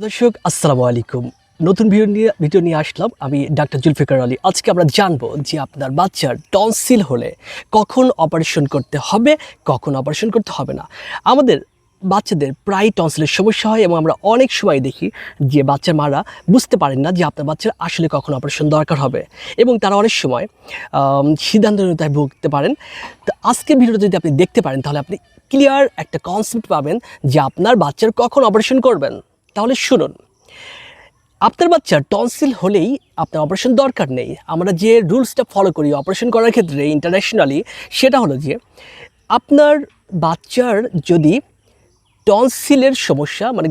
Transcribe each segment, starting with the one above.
দর্শক আসসালামু আলাইকুম। নতুন ভিডিও নিয়ে আসলাম আমি ডাক্তার জুলফিকার আলী। আজকে আমরা জানবো যে আপনার বাচ্চার টনসিল হলে কখন অপারেশন করতে হবে, কখন অপারেশন করতে হবে না। আমাদের বাচ্চাদের প্রায় টনসিলের সমস্যা হয় এবং আমরা অনেক সময় দেখি যে বাচ্চার মারা বুঝতে পারেন না যে আপনার বাচ্চার আসলে কখন অপারেশন দরকার হবে এবং তারা অনেক সময় সিদ্ধান্তহীনতায় ভুগতে পারেন। তো আজকের ভিডিওটা যদি আপনি দেখতে পারেন তাহলে আপনি ক্লিয়ার একটা কনসেপ্ট পাবেন যে আপনার বাচ্চার কখন অপারেশন করবেন। তাহলে শুনুন, আপনার বাচ্চার টনসিল হলেই আপনার অপারেশন দরকার নেই। আমরা যে রুলসটা ফলো করি অপারেশন করার ক্ষেত্রে ইন্টারন্যাশনালি, সেটা হলো যে আপনার বাচ্চার যদি টনসিলের সমস্যা মানে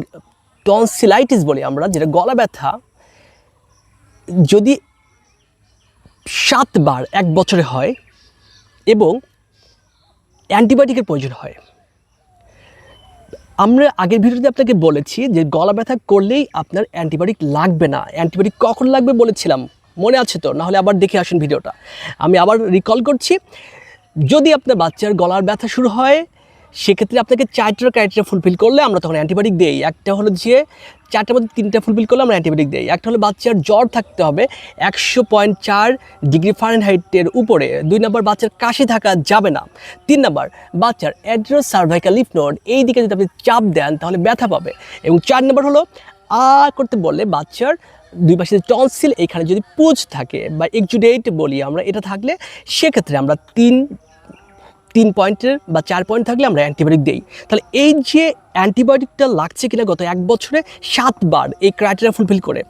টনসিলাইটিস বলি আমরা, যেটা গলা ব্যথা, যদি 7 বার 1 বছরে হয় এবং অ্যান্টিবায়োটিকের প্রয়োজন হয়। আমরা আগের ভিডিওতে আপনাকে বলেছি যে গলা ব্যথা করলেই আপনার অ্যান্টিবায়োটিক লাগবে না। অ্যান্টিবায়োটিক কখন লাগবে বলেছিলাম, মনে আছে তো? নাহলে আবার দেখে আসুন ভিডিওটা। আমি আবার রিকল করছি, যদি আপনার বাচ্চার গলার ব্যথা শুরু হয় সেক্ষেত্রে আপনাকে 4টা ক্রাইটেরিয়া ফুলফিল করলে আমরা তখন অ্যান্টিবায়োটিক দিই। একটা হলো যে 4টার মধ্যে 3টা ফুলফিল করলে আমরা অ্যান্টিবায়োটিক দিই। একটা হলো বাচ্চার জ্বর থাকতে হবে 100.4 ডিগ্রি ফারেনহাইটের উপরে। 2 নম্বর, বাচ্চার কাশি থাকা যাবে না। 3 নম্বর, বাচ্চার অ্যাড্রোসার্ভাইকাল লিফ নোড এই দিকে যদি আপনি চাপ দেন তাহলে ব্যথা পাবে। এবং 4 নম্বর হলো করতে বললে বাচ্চার 2 পাশে টনসিল এইখানে যদি পুজ থাকে বা এক্সুডেট বলি আমরা, এটা থাকলে সেক্ষেত্রে আমরা 3 পয়েন্টের বা 4 পয়েন্ট থাকলে আমরা অ্যান্টিবায়োটিক দিই। তাহলে এই যে অ্যান্টিবায়োটিকটা লাগছে কিনা গত 1 বছরে 7 বার এই ক্রাইটেরিয়া ফুলফিল করে,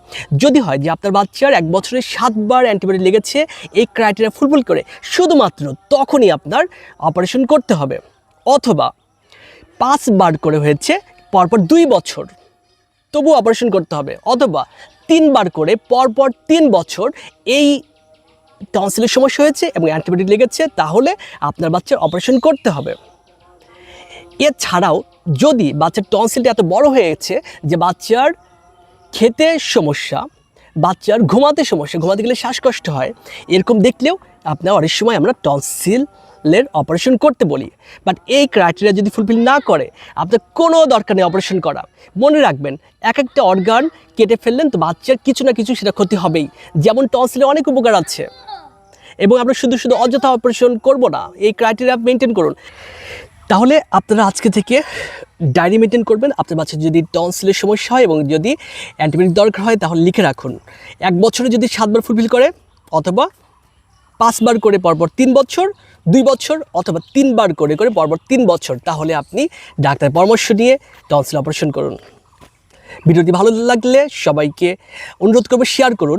যদি হয় যে আপনার বাচ্চার 1 বছরে 7 বার অ্যান্টিবায়োটিক লেগেছে এই ক্রাইটেরিয়া ফুলফিল করে, শুধুমাত্র তখনই আপনার অপারেশন করতে হবে। অথবা 5 বার করে হয়েছে পরপর 2 বছর, তবু অপারেশন করতে হবে। অথবা 3 বার করে পরপর 3 বছর এই টনসিলের সমস্যা হয়েছে এবং অ্যান্টিবায়োটিক লেগেছে, তাহলে আপনার বাচ্চার অপারেশন করতে হবে। এছাড়াও যদি বাচ্চার টনসিলটা এত বড় হয়ে গেছে যে বাচ্চার খেতে সমস্যা, বাচ্চার ঘুমাতে সমস্যা, ঘুমাতে গেলে শ্বাসকষ্ট হয়, এরকম দেখলেও আপনার অনেক সময় আমরা টনসিলের অপারেশন করতে বলি। বাট এই ক্রাইটেরিয়া যদি ফুলফিল না করে আপনার কোনো দরকার নেই অপারেশন করা। মনে রাখবেন, একটা অর্গান কেটে ফেললেন তো বাচ্চার কিছু না কিছু সেটা ক্ষতি হবেই। যেমন টনসিলে অনেক উপকার আছে এবং আমরা শুধু অযথা অপারেশন করব না, এই ক্রাইটেরিয়া মেনটেন করুন। তাহলে আপনারা আজকে থেকে ডায়েরি মেনটেন করবেন। আপনার বাচ্চার যদি টনসিলের সমস্যা হয় এবং যদি অ্যান্টিবায়োটিক দরকার হয় তাহলে লিখে রাখুন। 1 বছরে যদি 7 বার ফুলফিল করে, অথবা 5 বার করে পরপর 3 বছর, 2 বছর, অথবা 3 বার করে পরপর 3 বছর, তাহলে আপনি ডাক্তারের পরামর্শ নিয়ে টনসিল অপারেশন করুন। ভিডিওটি ভালো লাগলে সবাইকে অনুরোধ করবো শেয়ার করুন।